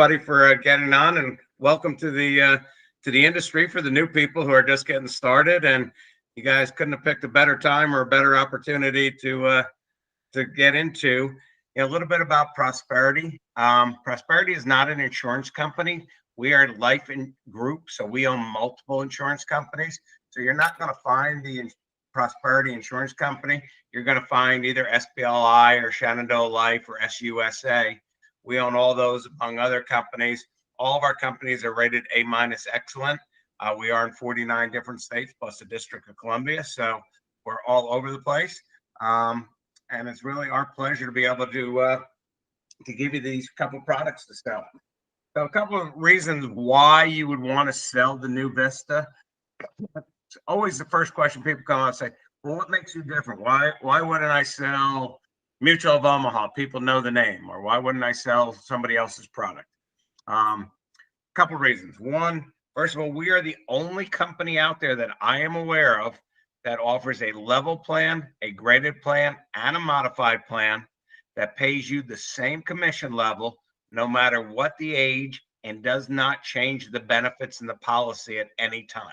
Buddy, for getting on, and welcome to the industry for the new people who are just getting started. And you guys couldn't have picked a better time or a better opportunity to get into. A little bit about Prosperity. Prosperity is not an insurance company. We are life in group, so we own multiple insurance companies. So you're not going to find the Prosperity Insurance Company. You're going to find either SBLI or Shenandoah Life or SUSA. We own all those among other companies. All of our companies are rated A minus excellent. We are in 49 different states plus the District of Columbia. So we're all over the place. And it's really our pleasure to be able to give you these couple products to sell. So a couple of reasons why you would want to sell the new Vista. It's always the first question people come out and say, well, what makes you different? Why wouldn't I sell Mutual of Omaha? People know the name. Or why wouldn't I sell somebody else's product? Couple of reasons. One, first of all, we are the only company out there that I am aware of that offers a level plan, a graded plan, and a modified plan that pays you the same commission level no matter what the age and does not change the benefits in the policy at any time.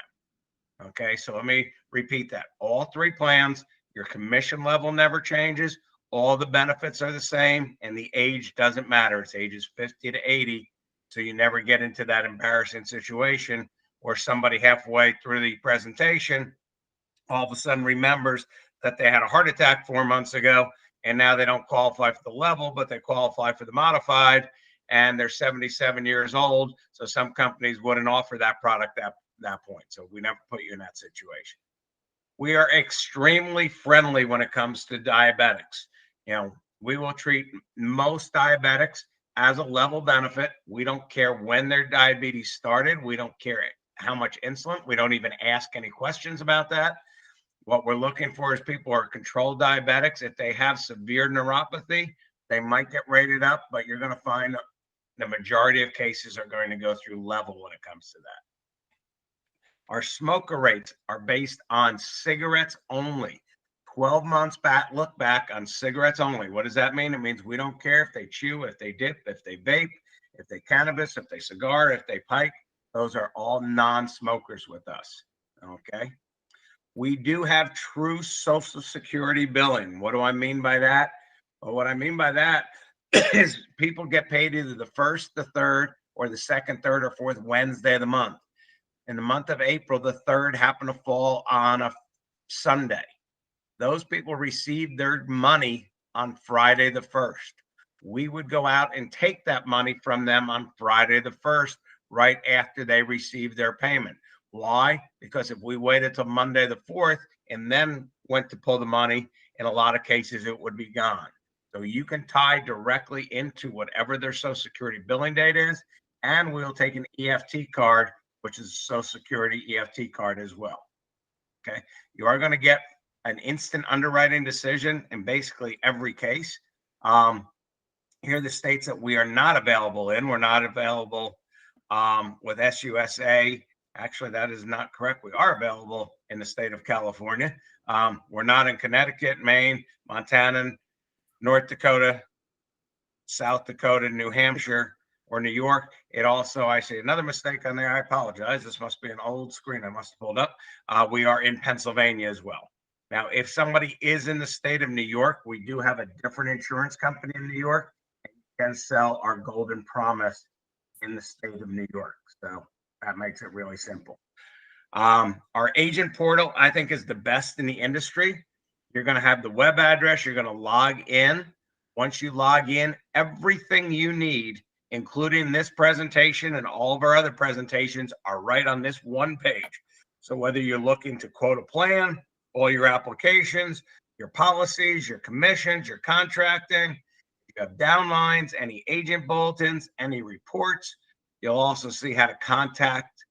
Okay, so let me repeat that. All three plans, your commission level never changes. All the benefits are the same, and the age doesn't matter. It's ages 50 to 80, so you never get into that embarrassing situation where somebody halfway through the presentation all of a sudden remembers that they had a heart attack 4 months ago, and now they don't qualify for the level, but they qualify for the modified, and they're 77 years old. So some companies wouldn't offer that product at that point. So we never put you in that situation. We are extremely friendly when it comes to diabetics. We will treat most diabetics as a level benefit. We don't care when their diabetes started. We don't care how much insulin. We don't even ask any questions about that. What we're looking for is people who are controlled diabetics. If they have severe neuropathy, they might get rated up, but you're going to find the majority of cases are going to go through level when it comes to that. Our smoker rates are based on cigarettes only. 12 months back, look back on cigarettes only. What does that mean? It means we don't care if they chew, if they dip, if they vape, if they cannabis, if they cigar, if they pipe. Those are all non-smokers with us. Okay. We do have true Social Security billing. What do I mean by that? Well, what I mean by that is people get paid either the first, the third, or the second, third, or fourth Wednesday of the month. In the month of April, the third happened to fall on a Sunday. Those people received their money on Friday the 1st. We would go out and take that money from them on Friday the 1st, right after they received their payment. Why? Because if we waited till Monday the 4th and then went to pull the money, in a lot of cases, it would be gone. So you can tie directly into whatever their Social Security billing date is, and we'll take an EFT card, which is a Social Security EFT card as well. Okay. You are going to get an instant underwriting decision in basically every case. Here are the states that we are not available in. We're not available with SUSA. Actually, that is not correct. We are available in the state of California. We're not in Connecticut, Maine, Montana, North Dakota, South Dakota, New Hampshire, or New York. It also, I see another mistake on there. I apologize. This must be an old screen I must have pulled up. We are in Pennsylvania as well. Now, if somebody is in the state of New York, we do have a different insurance company in New York, and you can sell our Golden Promise in the state of New York. So that makes it really simple. Our agent portal, I think, is the best in the industry. You're going to have the web address. You're going to log in. Once you log in, everything you need, including this presentation and all of our other presentations, are right on this one page. So whether you're looking to quote a plan, all your applications, your policies, your commissions, your contracting, you have downlines, any agent bulletins, any reports. You'll also see how to contact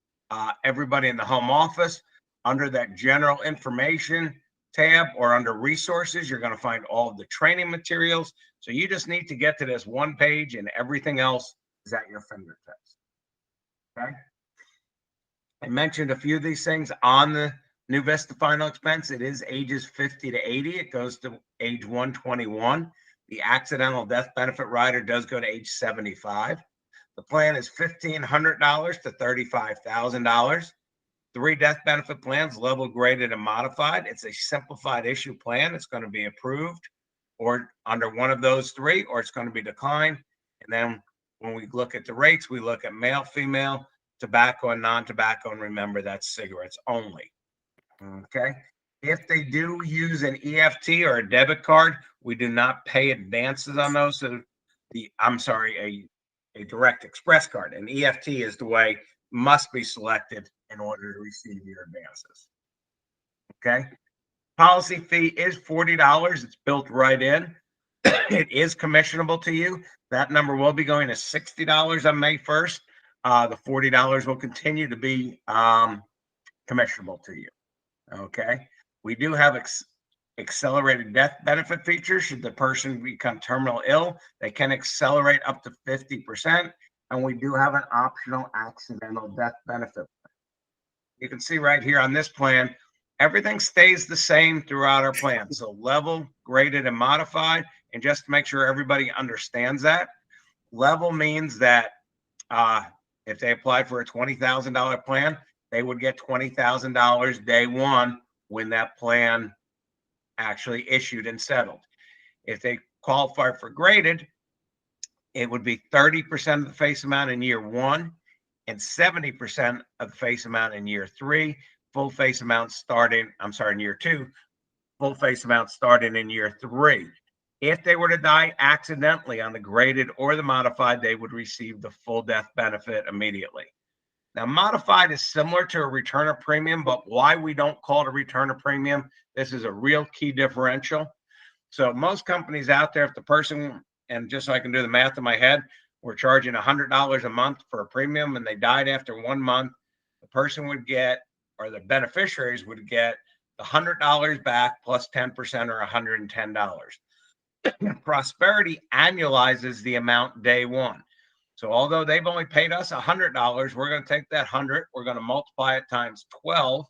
everybody in the home office. Under that general information tab or under resources, you're going to find all of the training materials. So you just need to get to this one page, and everything else is at your fingertips. Okay. I mentioned a few of these things on the new Vista Final Expense. It is ages 50 to 80. It goes to age 121. The accidental death benefit rider does go to age 75. The plan is $1,500 to $35,000. 3 death benefit plans, level, graded, and modified. It's a simplified issue plan. It's going to be approved or under one of those 3, or it's going to be declined. And then when we look at the rates, we look at male, female, tobacco, and non-tobacco. And remember, that's cigarettes only. Okay. If they do use an EFT or a debit card, we do not pay advances on those. So a direct express card. An EFT is the way must be selected in order to receive your advances. Okay. Policy fee is $40. It's built right in. It is commissionable to you. That number will be going to $60 on May 1st. The $40 will continue to be commissionable to you. Okay. We do have accelerated death benefit features. Should the person become terminal ill, they can accelerate up to 50%. And we do have an optional accidental death benefit. You can see right here on this plan, everything stays the same throughout our plan. So level, graded, and modified. And just to make sure everybody understands that, level means that if they applied for a $20,000 plan, they would get $20,000 day one when that plan actually issued and settled. If they qualify for graded, it would be 30% of the face amount in year 1 and 70% of the face amount in year 3. Full face amount starting, in year 2. Full face amount starting in year 3. If they were to die accidentally on the graded or the modified, they would receive the full death benefit immediately. Now, modified is similar to a return of premium, but why we don't call it a return of premium, this is a real key differential. So most companies out there, if the person, and just so I can do the math in my head, we're charging $100 a month for a premium and they died after 1 month, the person would get, or the beneficiaries would get the $100 back plus 10% or $110. Prosperity annualizes the amount day one. So although they've only paid us $100, we're going to take that 100, we're going to multiply it times 12,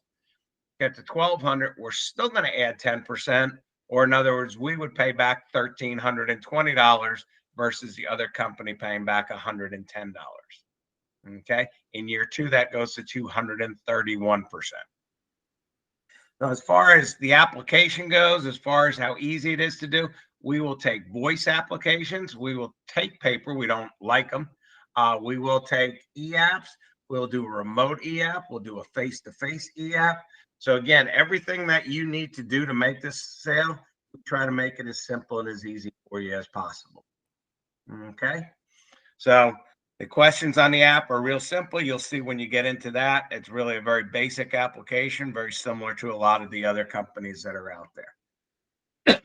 get to 1,200. We're still going to add 10%, or in other words, we would pay back $1,320 versus the other company paying back $110. Okay. In year 2, that goes to 231%. So as far as the application goes, as far as how easy it is to do, we will take voice applications. We will take paper. We don't like them. We will take e-apps. We'll do a remote e-app. We'll do a face-to-face e-app. So again, everything that you need to do to make this sale, we try to make it as simple and as easy for you as possible. Okay. So the questions on the app are real simple. You'll see when you get into that, it's really a very basic application, very similar to a lot of the other companies that are out there.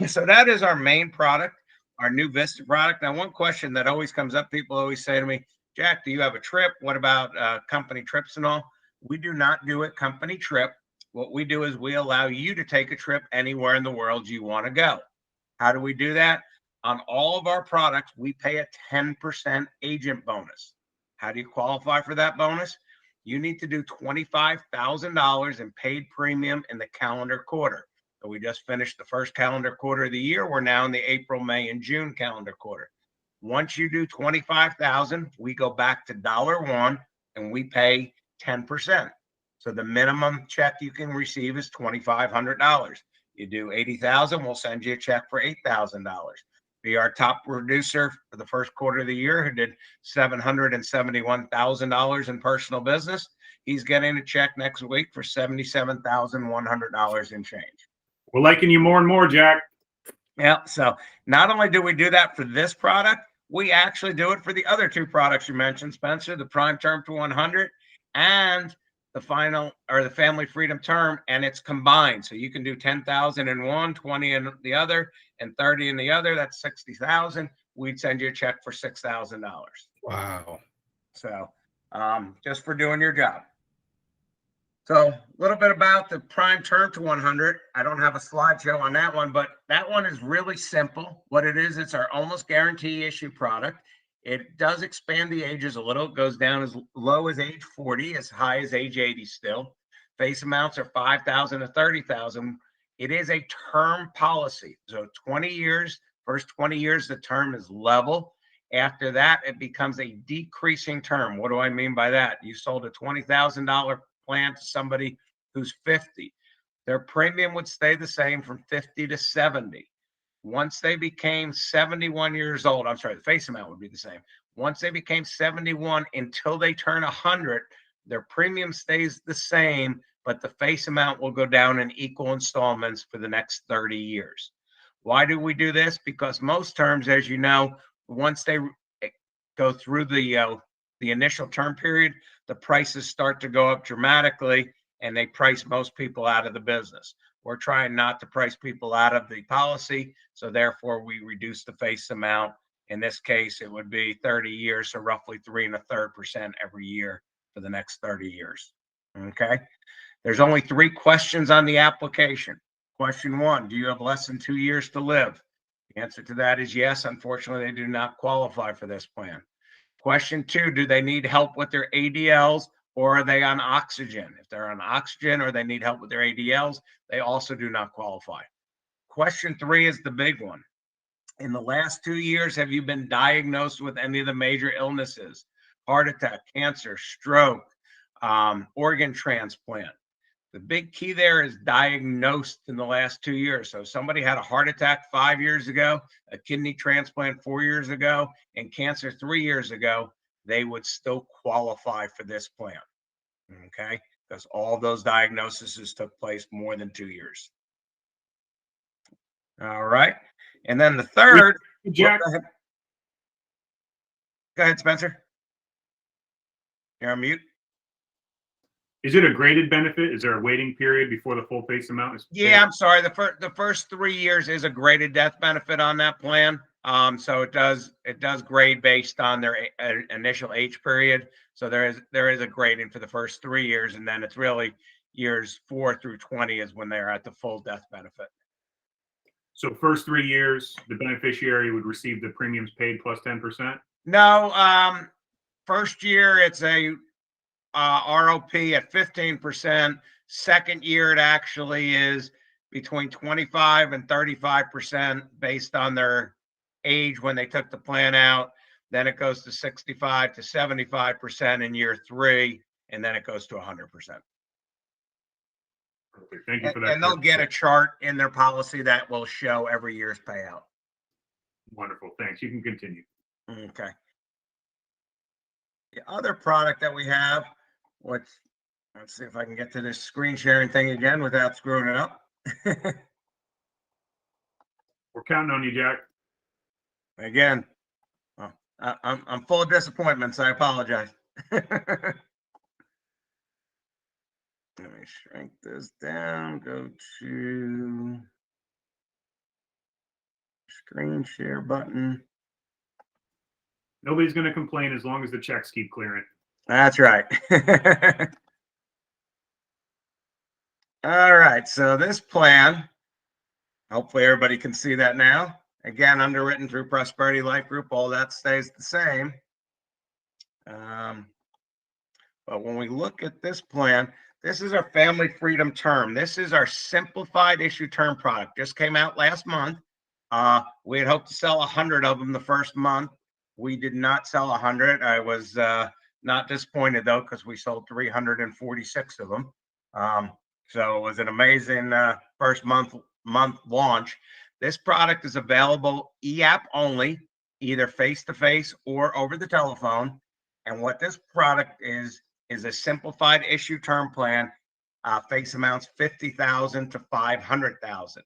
So that is our main product, our new Vista product. Now, one question that always comes up, people always say to me, Jack, do you have a trip? What about company trips and all? We do not do a company trip. What we do is we allow you to take a trip anywhere in the world you want to go. How do we do that? On all of our products, we pay a 10% agent bonus. How do you qualify for that bonus? You need to do $25,000 in paid premium in the calendar quarter. So we just finished the first calendar quarter of the year. We're now in the April, May, and June calendar quarter. Once you do 25,000, we go back to $1 and we pay 10%. So the minimum check you can receive is $2,500. You do 80,000, we'll send you a check for $8,000. Be our top producer for the first quarter of the year, who did $771,000 in personal business. He's getting a check next week for $77,100 in change. We're liking you more and more, Jack. Yeah. So not only do we do that for this product, we actually do it for the other 2 products you mentioned, Spencer, the Prime Term to 100 and the final, or the Family Freedom Term, and it's combined. So you can do 10,000 in one, 20 in the other, and 30 in the other. That's 60,000. We'd send you a check for $6,000. Wow. So just for doing your job. So a little bit about the Prime Term to 100. I don't have a slideshow on that one, but that one is really simple. What it is, it's our almost guarantee issue product. It does expand the ages a little. It goes down as low as age 40, as high as age 80 still. Face amounts are 5,000 to 30,000. It is a term policy. So 20 years, first 20 years, the term is level. After that, it becomes a decreasing term. What do I mean by that? You sold a $20,000 plan to somebody who's 50. Their premium would stay the same from 50 to 70. Once they became 71 years old, I'm sorry, the face amount would be the same. Once they became 71 until they turn 100, their premium stays the same, but the face amount will go down in equal installments for the next 30 years. Why do we do this? Because most terms, as you know, once they go through the initial term period, the prices start to go up dramatically, and they price most people out of the business. We're trying not to price people out of the policy, so therefore we reduce the face amount. In this case, it would be 30 years, so roughly 3.33% every year for the next 30 years. Okay. There's only 3 questions on the application. Question 1, do you have less than 2 years to live? The answer to that is yes. Unfortunately, they do not qualify for this plan. Question 2, do they need help with their ADLs, or are they on oxygen? If they're on oxygen or they need help with their ADLs, they also do not qualify. Question 3 is the big one. In the last 2 years, have you been diagnosed with any of the major illnesses? Heart attack, cancer, stroke, organ transplant. The big key there is diagnosed in the last 2 years. So if somebody had a heart attack 5 years ago, a kidney transplant 4 years ago, and cancer 3 years ago, they would still qualify for this plan. Okay? Because all those diagnoses took place more than 2 years. All right. And then the third, Jack. Go ahead, Spencer. You're on mute. Is it a graded benefit? Is there a waiting period before the full face amount is paid? Yeah, I'm sorry. The first 3 years is a graded death benefit on that plan. So it does grade based on their initial age period. So there is a grading for the first 3 years, and then it's really years 4 through 20 is when they're at the full death benefit. So first 3 years, the beneficiary would receive the premiums paid plus 10%? No, first year it's a ROP at 15%. Second year, it actually is between 25 and 35% based on their age when they took the plan out. Then it goes to 65 to 75% in year 3, and then it goes to 100%. Perfect. Thank you for that. And they'll get a chart in their policy that will show every year's payout. Wonderful. Thanks. You can continue. Okay. The other product that we have, let's see if I can get to this screen sharing thing again without screwing it up. We're counting on you, Jack. Again, I'm full of disappointments. I apologize. Let me shrink this down. Go to screen share button. Nobody's going to complain as long as the checks keep clearing. That's right. All right. So this plan, hopefully everybody can see that now. Again, underwritten through Prosperity Life Group. All that stays the same. But when we look at this plan, this is our Family Freedom Term. This is our simplified issue term product. Just came out last month. We had hoped to sell 100 of them the first month. We did not sell 100. I was not disappointed, though, because we sold 346 of them. So it was an amazing first month launch. This product is available e-app only, either face-to-face or over the telephone. And what this product is a simplified issue term plan. Face amounts $50,000 to $500,000,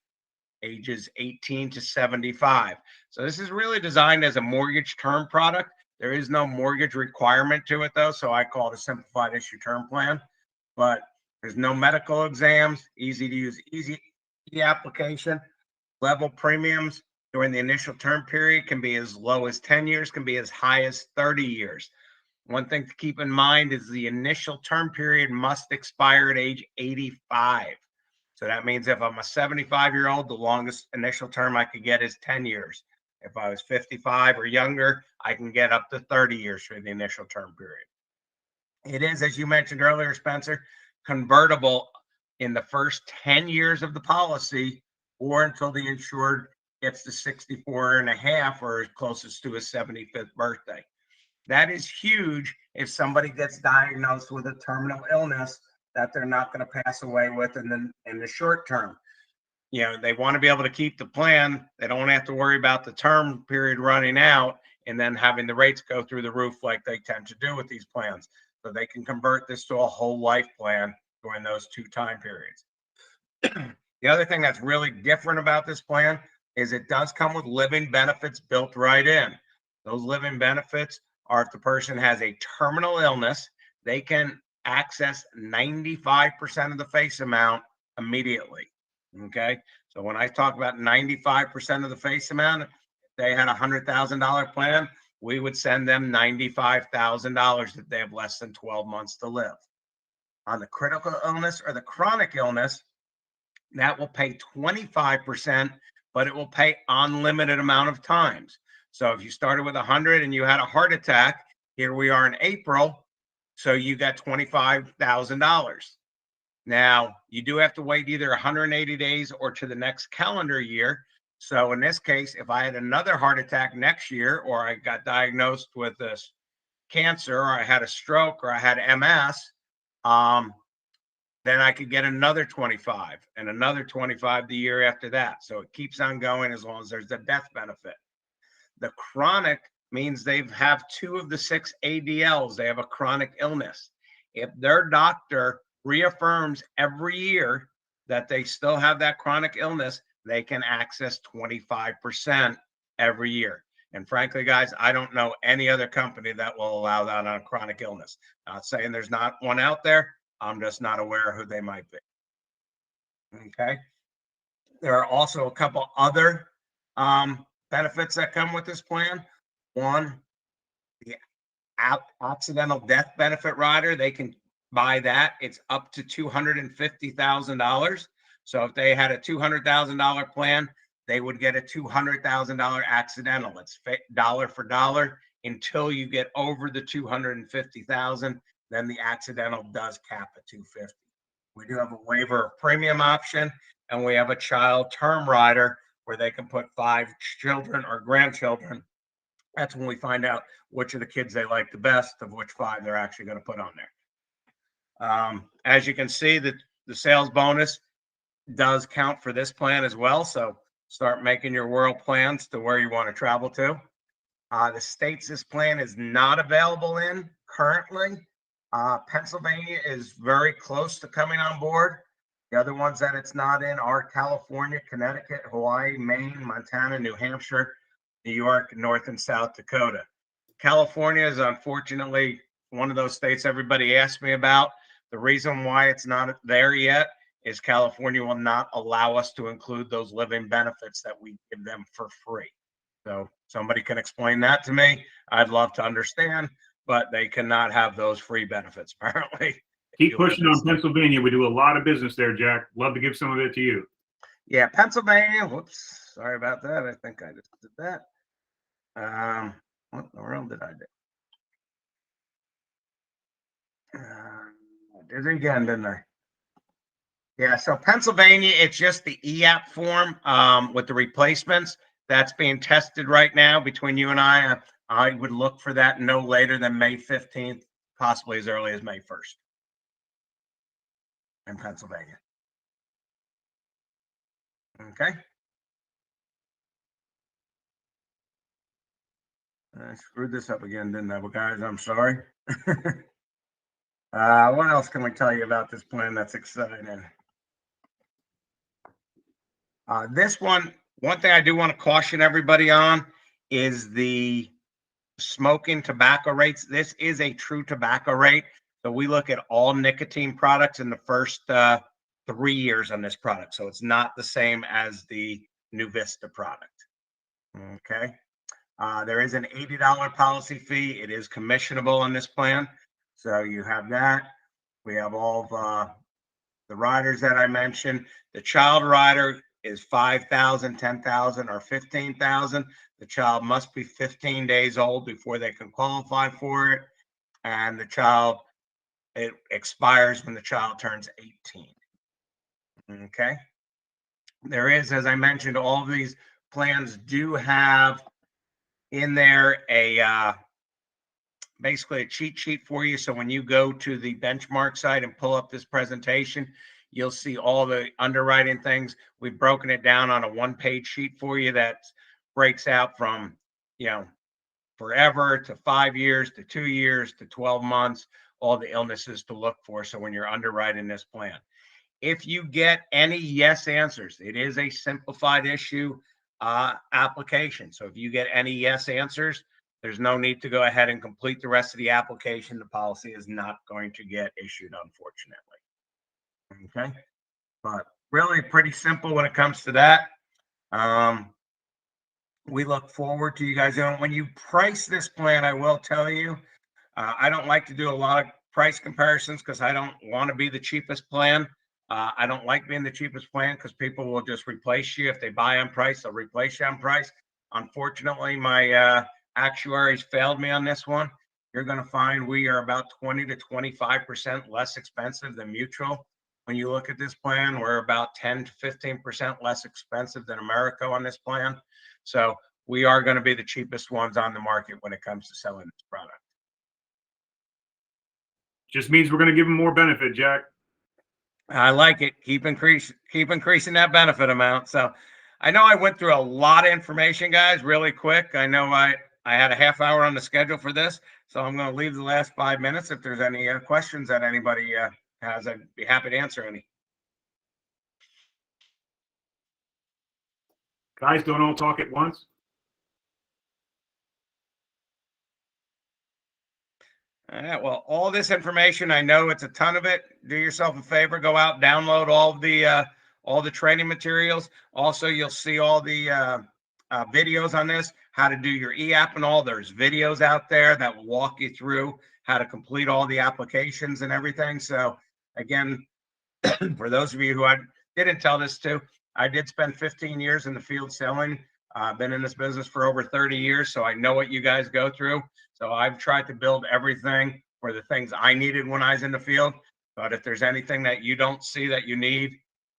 ages 18 to 75. So this is really designed as a mortgage term product. There is no mortgage requirement to it, though, so I call it a simplified issue term plan. But there's no medical exams, easy to use, easy application. Level premiums during the initial term period can be as low as 10 years, can be as high as 30 years. One thing to keep in mind is the initial term period must expire at age 85. So that means if I'm a 75-year-old, the longest initial term I could get is 10 years. If I was 55 or younger, I can get up to 30 years for the initial term period. It is, as you mentioned earlier, Spencer, convertible in the first 10 years of the policy or until the insured gets to 64 and a half or closest to his 75th birthday. That is huge if somebody gets diagnosed with a terminal illness that they're not going to pass away with in the short term. You know, they want to be able to keep the plan. They don't have to worry about the term period running out and then having the rates go through the roof like they tend to do with these plans. So they can convert this to a whole life plan during those two time periods. The other thing that's really different about this plan is it does come with living benefits built right in. Those living benefits are if the person has a terminal illness, they can access 95% of the face amount immediately. Okay. So when I talk about 95% of the face amount, if they had $100,000 plan, we would send them $95,000 if they have less than 12 months to live. On the critical illness or the chronic illness, that will pay 25%, but it will pay unlimited amount of times. So if you started with 100 and you had a heart attack, here we are in April, so you got $25,000. Now, you do have to wait either 180 days or to the next calendar year. So in this case, if I had another heart attack next year, or I got diagnosed with this cancer, or I had a stroke, or I had MS, then I could get another 25 and another 25 the year after that. So it keeps on going as long as there's a death benefit. The chronic means they have 2 of the 6 ADLs. They have a chronic illness. If their doctor reaffirms every year that they still have that chronic illness, they can access 25% every year. And frankly, guys, I don't know any other company that will allow that on a chronic illness. Not saying there's not one out there. I'm just not aware who they might be. Okay. There are also a couple other benefits that come with this plan. One, the accidental death benefit rider, they can buy that. It's up to $250,000. So if they had a $200,000 plan, they would get a $200,000 accidental. It's dollar for dollar until you get over the $250,000. Then the accidental does cap at $250,000. We do have a waiver of premium option, and we have a child term rider where they can put 5 children or grandchildren. That's when we find out which of the kids they like the best, of which 5 they're actually going to put on there. As you can see, the sales bonus does count for this plan as well. So start making your world plans to where you want to travel to. The states this plan is not available in currently. Pennsylvania is very close to coming on board. The other ones that it's not in are California, Connecticut, Hawaii, Maine, Montana, New Hampshire, New York, North and South Dakota. California is unfortunately one of those states everybody asks me about. The reason why it's not there yet is California will not allow us to include those living benefits that we give them for free. So somebody can explain that to me. I'd love to understand, but they cannot have those free benefits, apparently. Keep pushing on Pennsylvania. We do a lot of business there, Jack. Love to give some of it to you. Yeah, Pennsylvania. Whoops. Sorry about that. I think I just did that. What in the world did I do? I did it again, didn't I? Yeah, so Pennsylvania, it's just the EAP form with the replacements that's being tested right now between you and I. I would look for that no later than May 15th, possibly as early as May 1st in Pennsylvania. Okay. I screwed this up again, didn't I, guys? I'm sorry. What else can we tell you about this plan that's exciting? This one thing I do want to caution everybody on is the smoking tobacco rates. This is a true tobacco rate. So we look at all nicotine products in the first 3 years on this product. So it's not the same as the NuVista product. Okay. There is an $80 policy fee. It is commissionable on this plan. So you have that. We have all of the riders that I mentioned. The child rider is 5,000, 10,000, or 15,000. The child must be 15 days old before they can qualify for it. And the child, it expires when the child turns 18. Okay. There is, as I mentioned, all of these plans do have in there basically a cheat sheet for you. So when you go to the benchmark site and pull up this presentation, you'll see all the underwriting things. We've broken it down on a one-page sheet for you that breaks out from, forever to 5 years to 2 years to 12 months, all the illnesses to look for. So when you're underwriting this plan, if you get any yes answers, it is a simplified issue application. So if you get any yes answers, there's no need to go ahead and complete the rest of the application. The policy is not going to get issued, unfortunately. Okay. But really pretty simple when it comes to that. We look forward to you guys doing. When you price this plan, I will tell you, I don't like to do a lot of price comparisons because I don't want to be the cheapest plan. I don't like being the cheapest plan because people will just replace you. If they buy on price, they'll replace you on price. Unfortunately, my actuaries failed me on this one. You're going to find we are about 20 to 25% less expensive than Mutual. When you look at this plan, we're about 10 to 15% less expensive than America on this plan. So we are going to be the cheapest ones on the market when it comes to selling this product. Just means we're going to give them more benefit, Jack. I like it. Keep increasing that benefit amount. So I know I went through a lot of information, guys, really quick. I know I had a half hour on the schedule for this, so I'm going to leave the last 5 minutes. If there's any questions that anybody has, I'd be happy to answer any. Guys, don't all talk at once. All right. Well, all this information, I know it's a ton of it. Do yourself a favor, go out, download all the training materials. Also, you'll see all the videos on this, how to do your e-app and all. There's videos out there that will walk you through how to complete all the applications and everything. So again, for those of you who I didn't tell this to, I did spend 15 years in the field selling. I've been in this business for over 30 years, so I know what you guys go through. So I've tried to build everything for the things I needed when I was in the field. But if there's anything that you don't see that you need,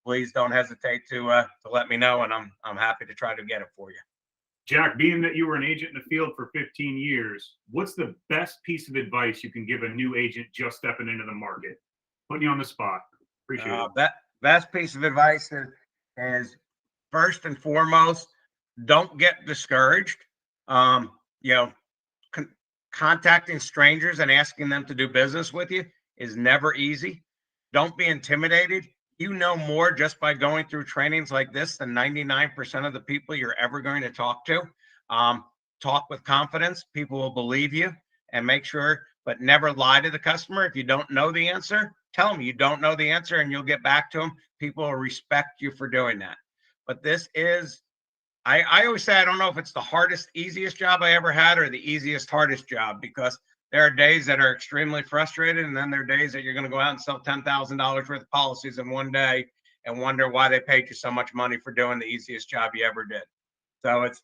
please don't hesitate to let me know, and I'm happy to try to get it for you. Jack, being that you were an agent in the field for 15 years, what's the best piece of advice you can give a new agent just stepping into the market? Putting you on the spot. Appreciate it. That best piece of advice is first and foremost, don't get discouraged. Contacting strangers and asking them to do business with you is never easy. Don't be intimidated. You know more just by going through trainings like this than 99% of the people you're ever going to talk to. Talk with confidence. People will believe you, and make sure, but never lie to the customer. If you don't know the answer, tell them you don't know the answer and you'll get back to them. People will respect you for doing that. But this is, I always say, I don't know if it's the hardest, easiest job I ever had or the easiest, hardest job, because there are days that are extremely frustrated. And then there are days that you're going to go out and sell $10,000 worth of policies in one day and wonder why they paid you so much money for doing the easiest job you ever did. So it's,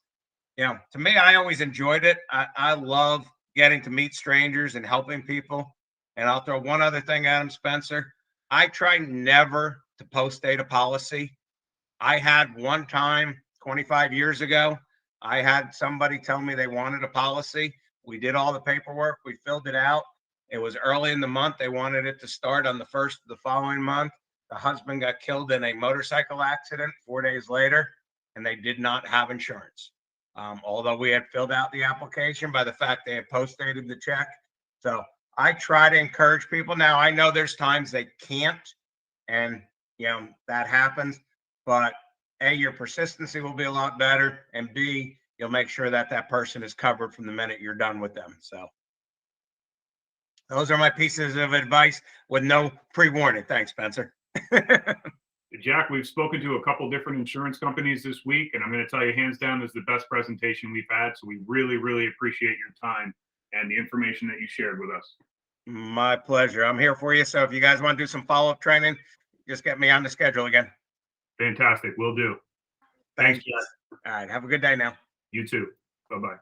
to me, I always enjoyed it. I love getting to meet strangers and helping people. And I'll throw one other thing at him, Spencer. I try never to post date a policy. I had one time 25 years ago, I had somebody tell me they wanted a policy. We did all the paperwork. We filled it out. It was early in the month. They wanted it to start on the 1st of the following month. The husband got killed in a motorcycle accident 4 days later, and they did not have insurance. Although we had filled out the application by the fact they had post-dated the check. So I try to encourage people. Now, I know there's times they can't, and, that happens. But A, your persistency will be a lot better, and B, you'll make sure that that person is covered from the minute you're done with them. So those are my pieces of advice with no pre-warning. Thanks, Spencer. Jack, we've spoken to a couple different insurance companies this week, and I'm going to tell you, hands down, this is the best presentation we've had. So we really, really appreciate your time and the information that you shared with us. My pleasure. I'm here for you. So if you guys want to do some follow-up training, just get me on the schedule again. Fantastic. Will do. Thanks, Jack. All right. Have a good day now. You too. Bye-bye.